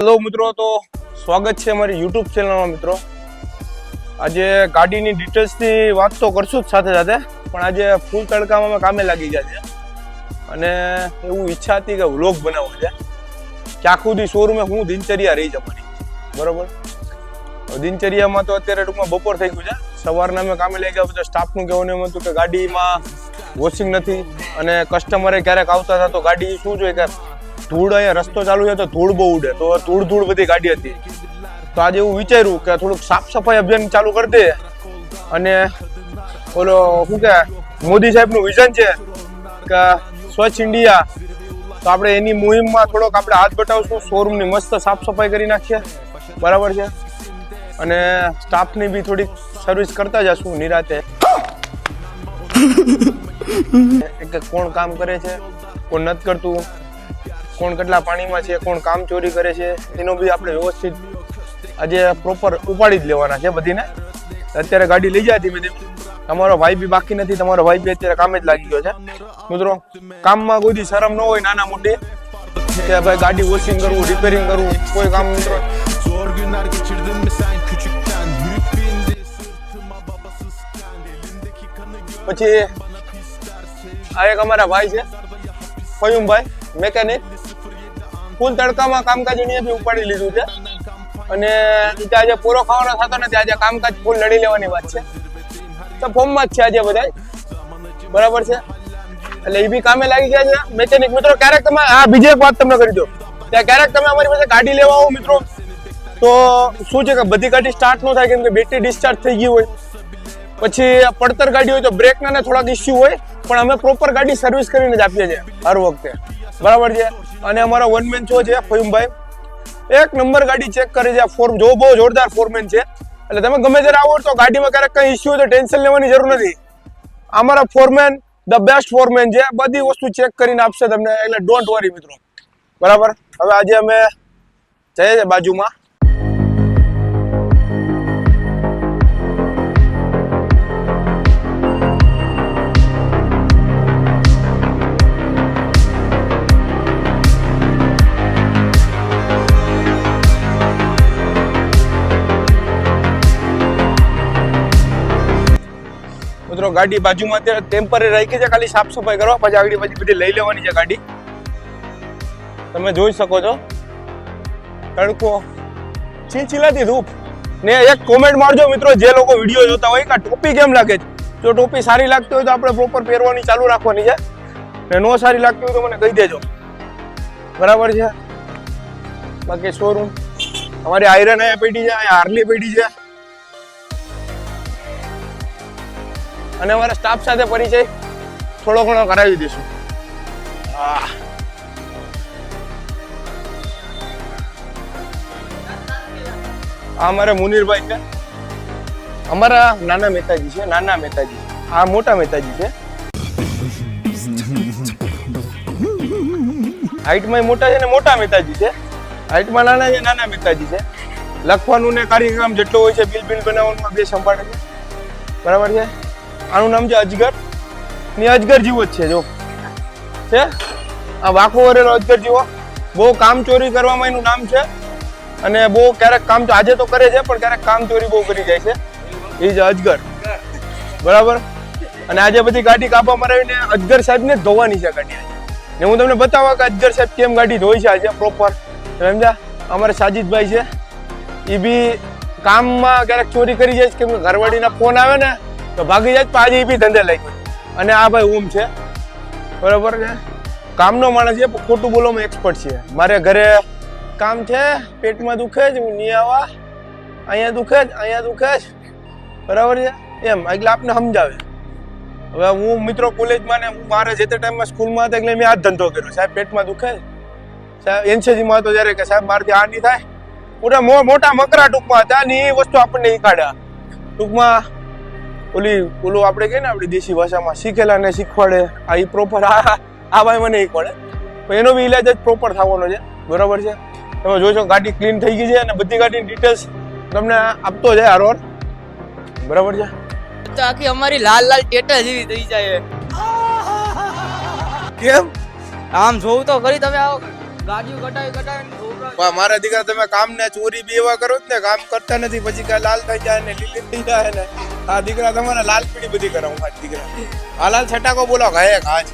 Hello મિત્રો, તો સ્વાગત છે અમારી યુટ્યુબ ચેનલમાં. મિત્રો આજે ગાડીની ડિટેલ્સની વાત તો કરશું જ સાથે સાથે, પણ આજે ફૂલ તડકામાં અમે કામે લાગી ગયા છે અને એવું ઈચ્છા હતી કે વ્લોગ બનાવવો છે કે આખું દી શોરૂમે હું દિનચર્યા રહી જવાની. બરોબર, દિનચર્યામાં તો અત્યારે ટૂંકમાં બપોર થઈ ગયું છે. સવારના અમે કામે લઈ ગયા, બધા સ્ટાફનું કહેવાનું એમ હતું કે ગાડીમાં વોશિંગ નથી અને કસ્ટમરે ક્યારેક આવતા હતા તો ગાડી શું જોઈએ કે ધૂળ, અહીંયા રસ્તો ચાલુ છે તો ધૂળ બહુ ઉડે, તો ધૂળ બધી ગાડી હતી. તો આજે એવું વિચાર્યું કે થોડુંક સાફ સફાઈ અભિયાન ચાલુ કરી દે અને ઓલો શું કે મોદી સાહેબનું વિઝન છે કે સ્વચ્છ ઇન્ડિયા, તો આપણે એની મુહિમમાં થોડોક આપણે હાથ બટાવશું, શોરૂમની મસ્ત સાફ સફાઈ કરી નાખીએ. બરાબર છે, અને સ્ટાફની બી થોડીક સર્વિસ કરતા જશું નિરાતે. કે કોણ કામ કરે છે, કોણ નથી કરતું, કોણ કેટલા પાણીમાં છે, કોણ કામ ચોરી કરે છે, એનો બી આપણે વ્યવસ્થિત આજે પ્રોપર ઉપાડી જ લેવાના છે બધીને. અત્યારે ગાડી લઈ જાય ધીમે ધીમે. તમારો ભાઈ બી બાકી નથી, તમારો ભાઈ બી અત્યારે કામે જ લાગી ગયો છે. મિત્રો, કામમાં કોઈ દી શરમ ન હોય નાના મોટી, કે ભાઈ ગાડી વોશિંગ કરવું, રિપેરિંગ કરવું, કોઈ કામ. મિત્રો પછી આ એક અમારા ભાઈ છે ફયુમભાઈ, મેકેનિક. ફૂલ તડકામાં કામકાજ એને બી ઉપાડી લીધું છે અને આજે પૂરો ખાવાનો થતો નથી. આજે કામકાજ ફૂલ લડી લેવાની વાત છે, તો ફોર્મમાં જ છે આજે બધા. બરાબર છે, એટલે એ બી કામે લાગી ગયા છે મેકેનિક. મિત્રો ક્યારેક તમે બીજી એક વાત તમને કરી દો, ત્યાં ક્યારેક તમે અમારી પાસે ગાડી લેવા આવો મિત્રો, તો શું છે કે બધી ગાડી સ્ટાર્ટ ન થાય કેમ કે બેટરી ડિસ્ચાર્જ થઈ ગઈ હોય, પછી પડતર ગાડી હોય તો બ્રેકના ને થોડાક ઇસ્યુ હોય, પણ અમે પ્રોપર ગાડી સર્વિસ કરીને જ આપીએ છીએ હર વખતે. બરાબર છે, અને અમારો વન મેન શો છે ફયુમભાઈ, એક નંબર ગાડી ચેક કરે છે. બહુ જોરદાર ફોરમેન છે, એટલે તમે ગમે ત્યારે આવો તો ગાડીમાં ક્યારેક કઈ ઇસ્યુ હોય તો ટેન્શન લેવાની જરૂર નથી. અમારા ફોરમેન ધ બેસ્ટ ફોરમેન છે, બધી વસ્તુ ચેક કરીને આપશે તમને, એટલે ડોન્ટ વરી મિત્રો. બરાબર, હવે આજે અમે જઈએ છીએ બાજુમાં. મિત્રો ગાડી બાજુમાં અત્યારે ટેમ્પરરી રાખી છે, ખાલી સાફ સફાઈ કરવા, પછી આગળ બધી લઈ લેવાની છે ગાડી. તમે જોઈ શકો છો તડકો, ચીલચીલાતી ધૂપ. ને એક કોમેન્ટ મારજો મિત્રો, જે લોકો વિડીયો જોતા હોય કે ટોપી કેમ લાગે છે. જો ટોપી સારી લાગતી હોય તો આપણે પ્રોપર પહેરવાની ચાલુ રાખવાની છે, ને નો સારી લાગતી હોય તો મને કહી દેજો. બરાબર છે, બાકી શોરૂમ અમારી આયરન અહીંયા પેઢી છે, અહીંયા હાર્લી પેઢી છે, અને અમારા સ્ટાફ સાથે પરિચય થોડો ઘણો કરાવી દઈશું. આ અમારા મુનીરભાઈ છે, અમારા નાના મહેતાજી છે. નાના મહેતાજી, આ મોટા મહેતાજી છે. હાઈટમાં મોટા છે ને મોટા મહેતાજી છે, હાઈટમાં નાના છે, નાના મહેતાજી છે. લખવાનું ને કાર્યક્રમ જેટલો હોય છે, બિલ બનાવવાનું બે સંભાળે છે. બરાબર છે, આનું નામ છે અજગર, ને અજગર જેવો જ છે. જો છે આ વાંકો વરેલો અજગર જેવો, બહુ કામ ચોરી કરવામાં એનું નામ છે, અને બહુ ક્યારેક કામ આજે તો કરે છે પણ ક્યારેક કામ ચોરી બહુ કરી જાય છે. એ છે અજગર. બરાબર, અને આજે બધી ગાડી કાપા મરાવીને અજગર સાહેબને જ ધોવાની છે ગાડી. ને હું તમને બતાવવા કે અજગર સાહેબ કેમ ગાડી ધોઈ છે આજે પ્રોપર. સમજ્યા? અમારે સાજીદભાઈ છે, એ બી કામમાં ક્યારેક ચોરી કરી જાય કેમ કે ઘરવાળીના ફોન આવે ને તો ભાગી જાય, પણ આજે એ બી ધંધે લઈ ગયો. અને આ ભાઈ ઓમ છે. બરાબર છે, કામનો માણસ છે, ખોટું બોલવામાં એક્સપર્ટ છે. મારે ઘરે કામ છે, પેટમાં દુખે જ, હું નહીં આવા, અહીંયા દુખે જ, અહીંયા દુખે જ. બરાબર છે, એમ એટલે આપને સમજાવે. હવે હું મિત્રો કોલેજમાં ને મારે જે તે ટાઈમમાં સ્કૂલમાં હતા એટલે મેં આ ધંધો કર્યો. સાહેબ પેટમાં દુખે, સાહેબ એનસીજીમાં હતો જ્યારે કે સાહેબ મારાથી આ નહીં થાય, મોટા મોટા મકરા ટૂંકમાં હતા, ને એ વસ્તુ આપણને શીખાડ્યા. ટૂંકમાં ઓલું આપણે કહીએ ને આપણી દેશી ભાષામાં શીખેલા ને શીખવાડે, આ એ પ્રોપર આ ભાઈ મને શીખવાડે. પણ એનો બી ઇલાજ જ પ્રોપર થવાનો છે. બરાબર છે, તમે જોશો ગાડી ક્લીન થઈ ગઈ છે અને બધી ગાડીની ડિટેલ્સ તમને આપતો જાય હારવાર. બરાબર છે, તો આખી અમારી લાલ લાલ ટેટા જેવી થઈ જાય. કેમ આમ જોવું તો ખરી, તમે આવો ગાડીઓ કટાવી પણ મારા દીકરા તમે કામ ને ચોરી બી એવા કરો જ ને, કામ કરતા નથી પછી કાંઈ લાલ થઈ જાય ને લીલી થઈ જાય ને. આ દીકરા તમારે લાલ પીળી બધી કરાવું આ દીકરા. આ લાલ છટાકો બોલો ઘાય ઘાજ.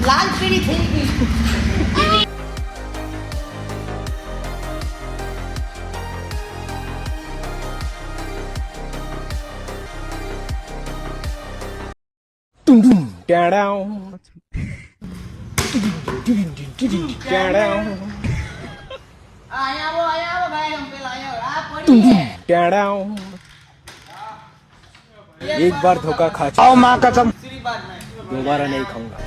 લાલ પીળી થઈ ગઈ. અહીંયા આવો ભાઈ, આમ પેલા અહીંયા આ પડી છે. एक बार धोखा खा चुका, माँ कसम दोबारा नहीं खाऊंगा.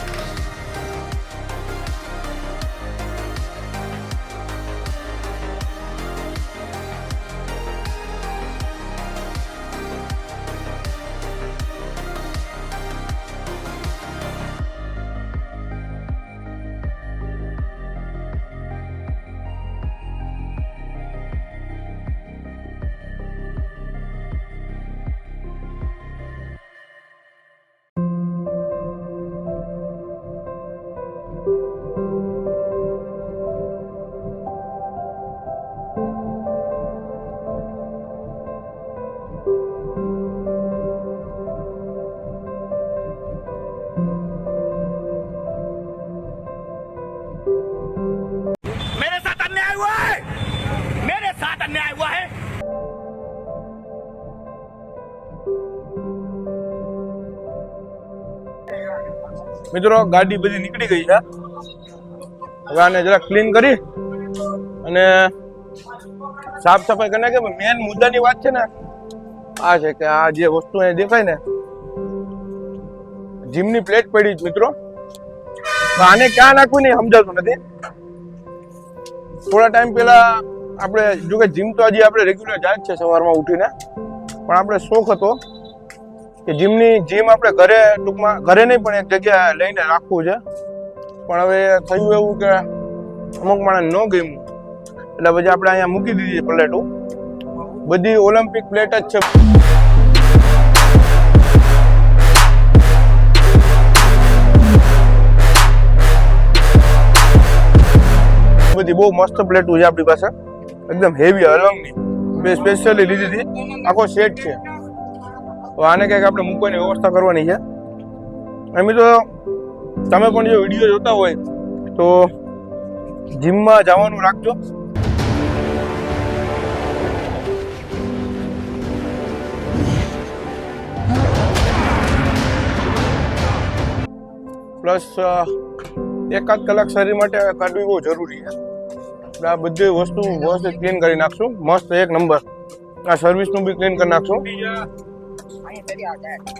મિત્રો ગાડી બધી નીકળી ગઈ છે. હવે આને જરા ક્લીન કરી અને સાફ સફાઈ કરી નાખે. મેન મુદ્દાની વાત છે ને આ છે કે આ જે વસ્તુ અહીં દેખાય ને જીમની પ્લેટ પડી છે મિત્રો. તો આને ક્યાં નાખવું નહીં સમજાતું નથી. થોડા ટાઈમ પહેલા આપણે જો કે જીમ તો હજી આપણે રેગ્યુલર જાય જ છે સવારમાં ઉઠીને, પણ આપણે શોખ હતો કે જીમ આપણે ઘરે ટૂંકમાં ઘરે નહીં પણ એક જગ્યાએ લઈને રાખવું છે. પણ હવે થયું એવું કે અમુક માણસ ન ગમ્યું એટલે પછી આપણે અહીંયા મૂકી દીધી પ્લેટો. બધી ઓલિમ્પિક પ્લેટ જ છે. બધી બહુ મસ્ત પ્લેટો છે આપણી પાસે, એકદમ હેવી અલંગની. મેં સ્પેશિયલી લીધી હતી, આખો સેટ છે. તો આને કંઈક આપણે મૂકવાની વ્યવસ્થા કરવાની છે. એમ તો તમે પણ જો વિડીયો જોતા હોય તો જીમમાં જવાનું રાખજો. પ્લસ એકાદ કલાક શરીર માટે કાઢવી બહુ જરૂરી છે. એટલે આ બધી વસ્તુ વ્યવસ્થિત ક્લીન કરી નાખશું. મસ્ત એક નંબર. આ સર્વિસનું બી ક્લીન કરી નાખશું.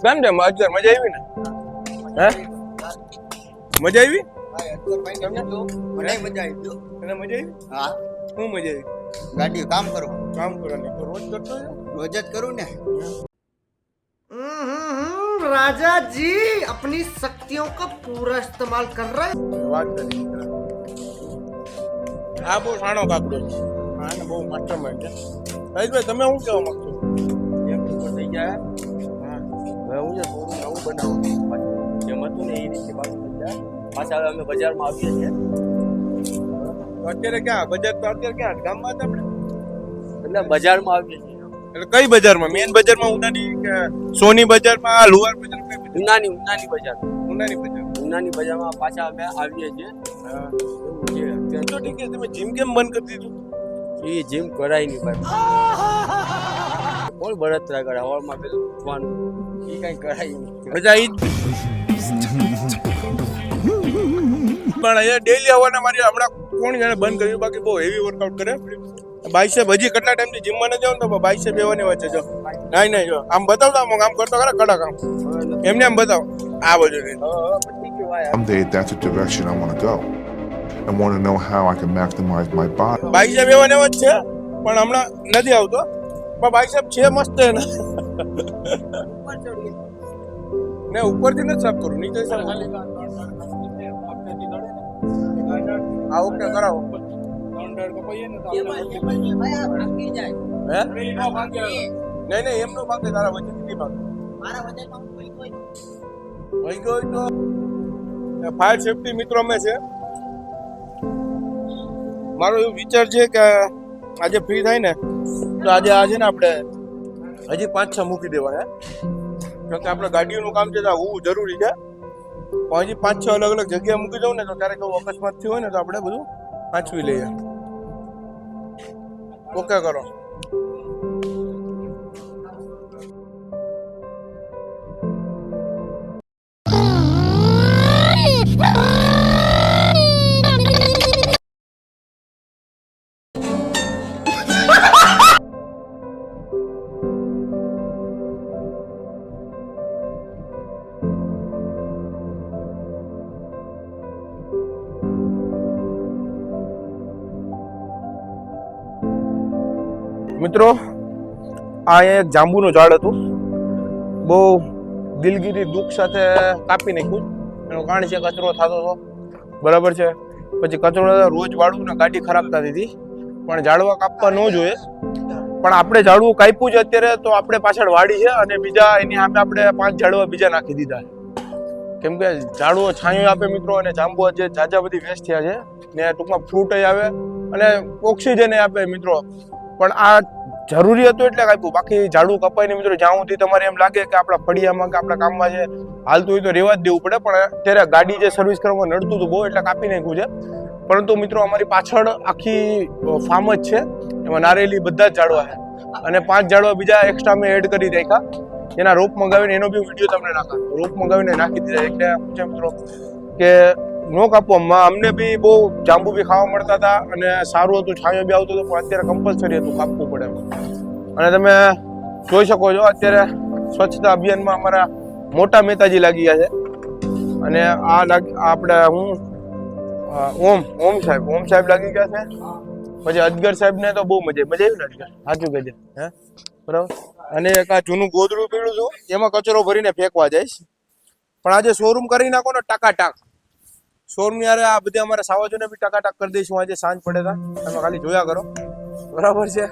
કેમ છે મજા આવી ને? હે મજા આવી? મને મજા આવી. તને મજા આવી? હા, શું મજા આવી? ગાડી કામ કરવાની તો રોજ કરતો રોજ જ કરું ને. राजा जी अपनी शक्तियों का पूरा इस्तेमाल कर रहे हैं. વાત કરી. આ બહુ સાણો કાકડો છે. આને બહુ માસ્ટર માઇન્ડ છે. હરીશભાઈ તમે શું કહેવા માંગો છો? એક ઉપર થઈ જાય. હા, હવે હું છે થોડું નવું બનાવું જેમ હતું ને એ રીતે પાછું થઈ જાય. પાછા હવે અમે બજારમાં આવીએ છીએ. તો અત્યારે ક્યાં બજાર? તો અત્યારે ક્યાં ગામમાં હતા આપણે? એટલે બજારમાં આવીએ છીએ. એટલે કઈ બજારમાં? મેન બજારમાં ઉનાની કે સોની બજારમાં, લુવાર બજારમાં? ઉનાની બજાર. ઉનાની બજાર. ઉનાની બજારમાં પાછા અમે આવીએ છીએ. હા એવું છે. અત્યારે તો ઠીક છે. તમે જીમ કેમ બંધ કરી દીધું? એ જીમ કરાય નહીં ભાઈ. કોણ બળતરા કરે? હવારમાં પેલું ઉઠવાનું એ કઈ કરાય નહીં. મજા આવી જ. પણ અહીંયા ડેલી આવવાના મારી હમણાં કોણ જાણે બંધ કર્યું. બાકી બહુ હેવી વર્કઆઉટ કરે. બાઈસેપ હજી કેટલા ટાઈમથી જીમમાં ન જાવ ને તો બાઈસેપ એવાની વચ્ચે જો. નહીં જો આમ બતાવતા આમ કરતો ખરા કડક આમ એમને આમ બતાવો. આ બધું Someday that's the direction I want to go and want to know how I can maximize my body. બાઈસેપ એવાને એવા જ છે પણ હમણાં નથી આવતો. પણ બાઈસેપ છે મસ્ત એના. ને ઉપરથી નથી સાફ કરું, નીચે સાફ ખાલી. આ ઓકે કરાવો. નહીં નહીં એમનો માંગે તારા વચ્ચે કેટલી માંગે મારા બજેટમાં કોઈ કોઈ વહી ગયો તો ફાયર સેફટી મિત્રો અમે છે મારો એવું વિચાર છે કે આજે ફ્રી થાય ને તો આજે ને આપણે હજી 5-6 મૂકી દેવાના કારણ કે આપણે ગાડીઓનું કામ છે તો હોવું જરૂરી છે પણ હજી 5-6 અલગ અલગ જગ્યાએ મૂકી દઉં ને તો ક્યારેક એવું અકસ્માત થયું હોય ને તો આપણે બધું વાંચવી લઈએ ઓકે કરો મિત્રો આ એક જાંબુનું ઝાડ હતું બહુ દિલગીરી દુઃખ સાથે કાપી નાખ્યું એનું કારણ છે કચરો થતો હતો બરાબર છે પછી કચરો રોજ વાળું ને ગાડી ખરાબ થતી હતી પણ ઝાડવા કાપવા ન જોઈએ પણ આપણે ઝાડવું કાપ્યું છે અત્યારે તો આપણે પાછળ વાડી છે અને બીજા એની સામે આપણે 5 ઝાડવા બીજા નાખી દીધા કેમ કે ઝાડવો છાંયો આપે મિત્રો અને જાંબુ જે જાજા બધી વેસ્ટ થયા છે ને ટૂંકમાં ફ્રૂટ આવે અને ઓક્સિજન આપે મિત્રો પણ આ જરૂરી હતું એટલે કાપ્યું બાકી ઝાડુ કપાય ને મિત્રો જ્યાં સુધી તમારે એમ લાગે કે આપણા ફળિયામાં કે આપણા કામમાં છે હાલતું હોય તો રહેવા જ દેવું પડે પણ અત્યારે ગાડી જે સર્વિસ કરવામાં નડતું હતું બહુ એટલે કાપી નાખ્યું છે પરંતુ મિત્રો અમારી પાછળ આખી ફાર્મ જ છે એમાં નારેલી બધા જ ઝાડવા છે અને 5 ઝાડવા બીજા એક્સ્ટ્રા મેં એડ કરી રાખ્યા એના રોપ મંગાવીને એનો બી વિડીયો તમને નાખા રોપ મંગાવીને નાખી દીધા એટલે પૂછે મિત્રો કે નો કાપવામાં અમને બી બહુ જાંબુ બી ખાવા મળતા હતા અને સારું હતું છાંયો બી આવતો હતો પણ અત્યારે કમ્પલસરી હતું કાપવું પડે અને તમે જોઈ શકો છો અત્યારે સ્વચ્છતા અભિયાનમાં અમારા મોટા મહેતાજી લાગી ગયા છે અને આપણે ઓમ સાહેબ લાગી ગયા છે પછી અજગર સાહેબ ને તો બહુ મજા આવી ને અજગર સાચું કહેજે હે બરાબર અને એક આ જૂનું ગોદડું પીળું છું એમાં કચરો ભરીને ફેંકવા જઈશ પણ આજે શોરૂમ કરી નાખો ને ટકાટક શોરૂમ યારે આ બધા અમારા સાવાજોને બી ટકાટક કરી દઈશું આજે સાંજ પડે તા તમે ખાલી જોયા કરો બરાબર છે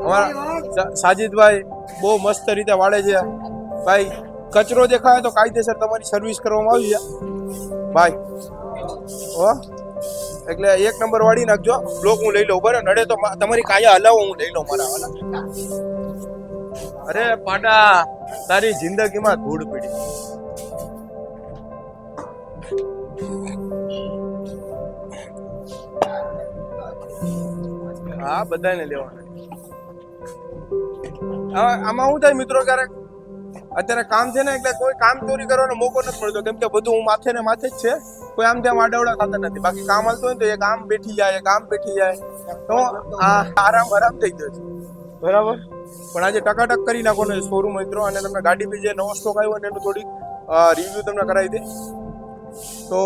અમારા સાજીદભાઈ બહુ મસ્ત રીતે વાળે છે ભાઈ કચરો દેખાય તો કાયદેસર તમારી સર્વિસ કરવામાં આવી છે ભાઈ હો એટલે 1 નંબર વાળી નાખજો બ્લોક હું લઈ લઉં બરાબર નડે તો તમારી કાયા હલાવો હું લઈ લઉં મારા વાલા અરે પાડા તારી જિંદગીમાં ધૂળ પડી હા બધાને લેવાના આમાં શું થાય મિત્રો ક્યારેક અત્યારે કામ છે ને એટલે કોઈ કામ ચોરી કરવાનો મોકો નથી મળતો કેમ કે બધું હું માથે ને માથે જ છે કોઈ આમ ત્યાં આડાવડા થતા નથી બાકી કામ હાલતું હોય તો એક આમ બેઠી જાય તો આ આરામ થઈ ગયો છે બરાબર પણ આજે ટકાટક કરી નાખો ને શોરૂમ મિત્રો અને તમને ગાડી બી જે નવો સ્ટોક આવ્યો ને એનું થોડીક રિવ્યુ તમને કરાવી દે તો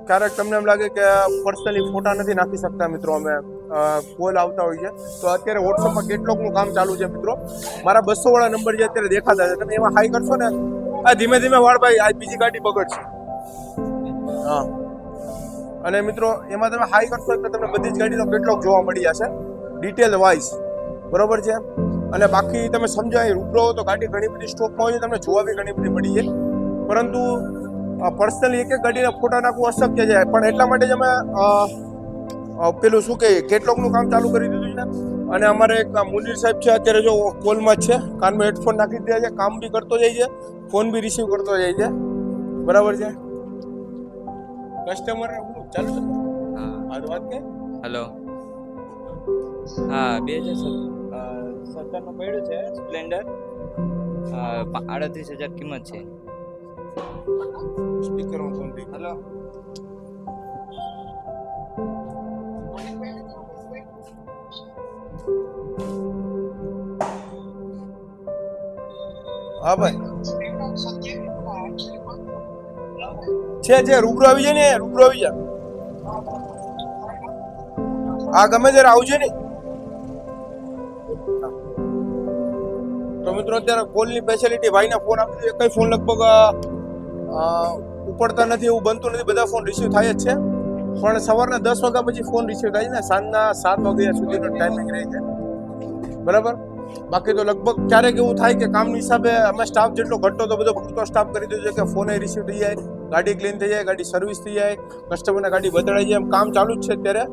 ક્યારેક તમને એમ લાગે કે પર્સનલી ફોટા નથી નાખી શકતા મિત્રો અમે કોલ આવતા હોય છે તો અત્યારે વોટ્સઅપમાં કેટલોકનું કામ ચાલુ છે મિત્રો મારા 200 વાળા નંબર જે અત્યારે દેખાતા છે તમે એમાં હાઈ કરશો ને આ ધીમે ધીમે વાળભાઈ આ બીજી ગાડી બગડશે હા અને મિત્રો એમાં તમે હાઈ કરશો એટલે તમને બધી જ ગાડીનો કેટલોક જોવા મળી જશે ડિટેલ વાઇઝ બરોબર છે અને બાકી તમે સમજાય રૂબરૂ તો ગાડી ઘણી બધી સ્ટોકમાં હોય છે તમને જોવા બી ઘણી બધી મળી છે પરંતુ પર્સનલી એક ગાડીના ફોટા નાખવું અશક્ય છે પણ એટલા માટે જ અમે પેલું શું કહે કેટલોકનું કામ ચાલુ કરી દીધું છે અને અમારે એક મુનીર સાહેબ છે અત્યારે જો કોલમાં જ છે કાનમાં હેડફોન નાખી દીધા છે કામ બી કરતો જાય છે ફોન બી રિસીવ કરતો જાય છે બરાબર છે કસ્ટમર ચાલુ છે હા વાત કે હેલો હા 2017 નું પડ્યું છે સ્પ્લેન્ડર 38,000 કિંમત છે સ્પીકર ઓન ફોન થી હેલો હા ભાઈ છે રૂબરૂ આવી જાય ને રૂબરૂ આવી જા હા ગમે ત્યારે આવજો ને તો મિત્રો અત્યારે કોલની ફેસિલિટી ભાઈને ફોન આપી દીધો કઈ ફોન લગભગ ઉપડતા નથી એવું બનતું નથી બધા ફોન રિસીવ થાય જ છે પણ સવારના 10 વાગ્યા પછી ફોન રિસીવ થાય છે ને સાંજના 7 વાગ્યા સુધીનો ટાઈમિંગ રહે છે બરાબર બાકી તો લગભગ ક્યારેક એવું થાય કે કામની હિસાબે અમે સ્ટાફ જેટલો ઘટતો તો બધો પૂરતો સ્ટાફ કરી દીધો છે કે ફોન રિસીવ થઈ જાય, ગાડી ક્લીન થઈ જાય, ગાડી સર્વિસ થઈ જાય, કસ્ટમરને ગાડી બદલાઈ જાય, એમ કામ ચાલુ જ છે અત્યારે.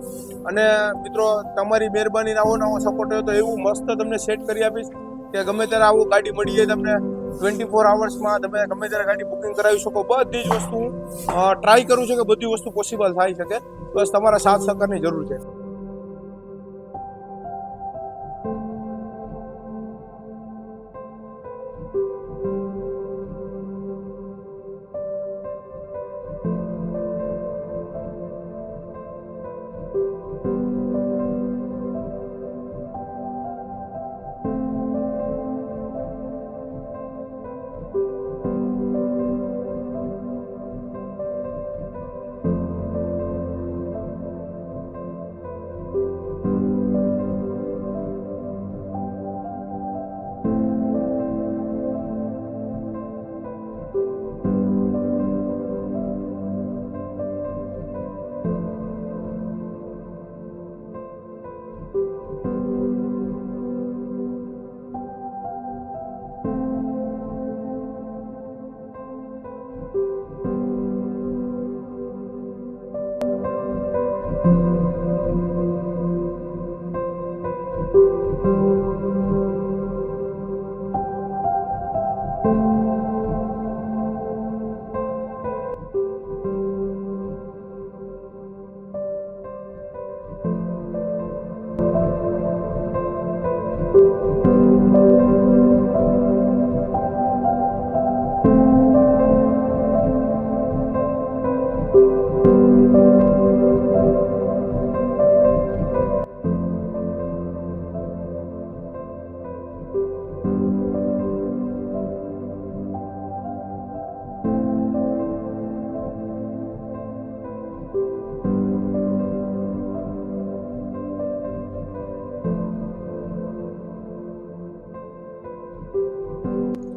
અને મિત્રો તમારી મહેરબાની આવો નવો સપોર્ટ હોય તો એવું મસ્ત તમને સેટ કરી આપીશ કે ગમે ત્યારે આવું ગાડી મળી જાય તમને 24 અવર્સમાં તમે ગમે ત્યારે ગાડી બુકિંગ કરાવી શકો. બધી જ વસ્તુ ટ્રાય કરું છું કે બધી વસ્તુ પોસિબલ થઈ શકે. બસ તમારા સાથ સહકારની જરૂર છે.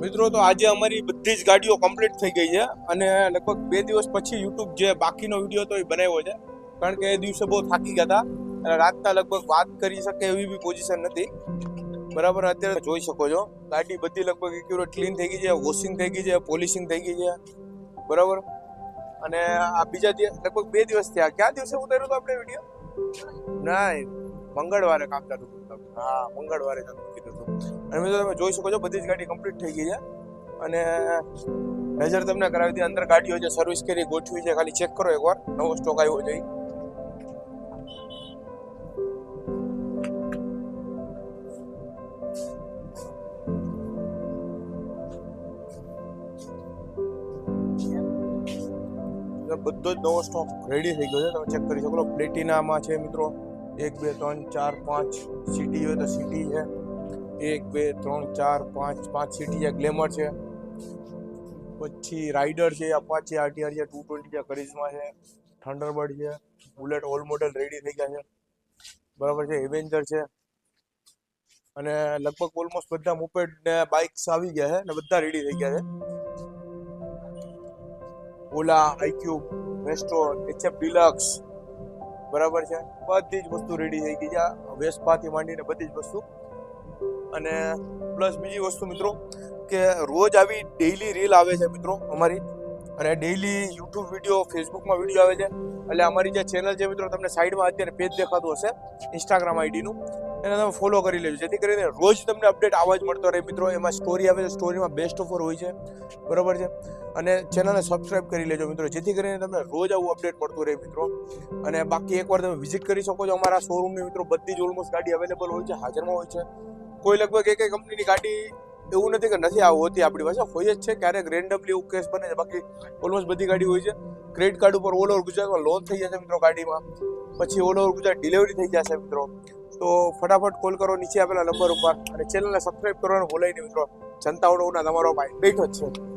મિત્રો તો આજે અમારી બધી જ ગાડીઓ કમ્પ્લીટ થઈ ગઈ છે અને લગભગ 2 દિવસ પછી યુટ્યુબ જે બાકીનો વિડીયો હતો એ બનાવ્યો છે, કારણ કે એ દિવસે બહુ થાકી ગયા હતા અને રાતના લગભગ વાત કરી શકે એવી બી પોઝિશન નથી. બરાબર, અત્યારે જોઈ શકો છો ગાડી બધી લગભગ એક્યુરેટ ક્લીન થઈ ગઈ છે, વોશિંગ થઈ ગઈ છે, પોલિશિંગ થઈ ગઈ છે. બરાબર, અને આ બીજા લગભગ 2 દિવસ થયા. ક્યાં દિવસે ઉતાર્યું હતું આપણે વિડીયો? ના, મંગળવારે કામ ચાલુ હતું. હા, મંગળવારે ચાલુ કીધું હતું. અને મિત્રો તમે જોઈ શકો છો બધી જ ગાડી કમ્પ્લીટ થઈ ગઈ છે અને નજર તમને કરાવી દી. અંદર ગાડીઓ જે સર્વિસ કરી ગોઠવી છે, ખાલી ચેક કરો એકવાર, નવો સ્ટોક આવ્યો છે. બધો જ નવો સ્ટોક રેડી થઈ ગયો છે, તમે ચેક કરી શકો છો. પ્લેટિનામાં છે મિત્રો 1 2 3 4 5 સિટી હોય તો સિટી છે, 1 2 3 4 5 5 સિટી છે, ગ્લેમર છે, પછી રાઇડર છે, અપાચે આરટીઆર છે, 220 છે, કરિશ્મા છે, થંડરબર્ડ છે, બુલેટ ઓલ મોડેલ રેડી થઈ ગયા છે. બરાબર છે, એવેન્જર છે અને લગભગ ઓલમોસ્ટ બધા મોપેડ ને બાઇક્સ આવી ગયા છે અને બધા રેડી થઈ ગયા છે. ઓલા, આઈક્યુબ, વેસ્ટ્રો, એચએફ ડિલક્સ, બરાબર છે, બધી જ વસ્તુ રેડી થઈ ગઈ છે, વેસ્પાથી માંડીને બધી જ વસ્તુ. અને પ્લસ બીજી વસ્તુ મિત્રો કે રોજ આવી ડેઈલી રીલ આવે છે મિત્રો અમારી, અને ડેઈલી યુટ્યુબ વિડીયો, ફેસબુકમાં વિડીયો આવે છે. એટલે અમારી જે ચેનલ છે મિત્રો, તમને સાઈડમાં અત્યારે પેજ દેખાતું હશે ઇન્સ્ટાગ્રામ આઈડીનું, એને તમે ફોલો કરી લેજો, જેથી કરીને રોજ તમને અપડેટ આવા જ મળતો રહે મિત્રો. એમાં સ્ટોરી આવે છે, સ્ટોરીમાં બેસ્ટ ઓફર હોય છે, બરાબર છે. અને ચેનલને સબસ્ક્રાઇબ કરી લેજો મિત્રો, જેથી કરીને તમને રોજ આવું અપડેટ મળતું રહે મિત્રો. અને બાકી એકવાર તમે વિઝિટ કરી શકો છો અમારા શોરૂમની મિત્રો. બધી જ ઓલમોસ્ટ ગાડી અવેલેબલ હોય છે, હાજરમાં હોય છે. કોઈ લગભગ એક કંપનીની ગાડી એવું નથી કે નથી હોતી આપણી પાસે, હોય જ છે. ક્યારેક રેન્ડમલી એવું કેસ બને છે, બાકી ઓલમોસ્ટ બધી ગાડી હોય છે. ક્રેડિટ કાર્ડ ઉપર ઓલ ઓવર ગુજરાતમાં લોન થઈ જશે મિત્રો ગાડીમાં, પછી ઓલ ઓવર ગુજરાત ડિલિવરી થઈ જશે મિત્રો. તો ફટાફટ કોલ કરો નીચે આપેલા નંબર ઉપર અને ચેનલને સબસ્ક્રાઇબ કરવાનું ભૂલાય નહીં મિત્રો. જનતા ઓટોના તમારો ભાઈ બેઠો જ છે.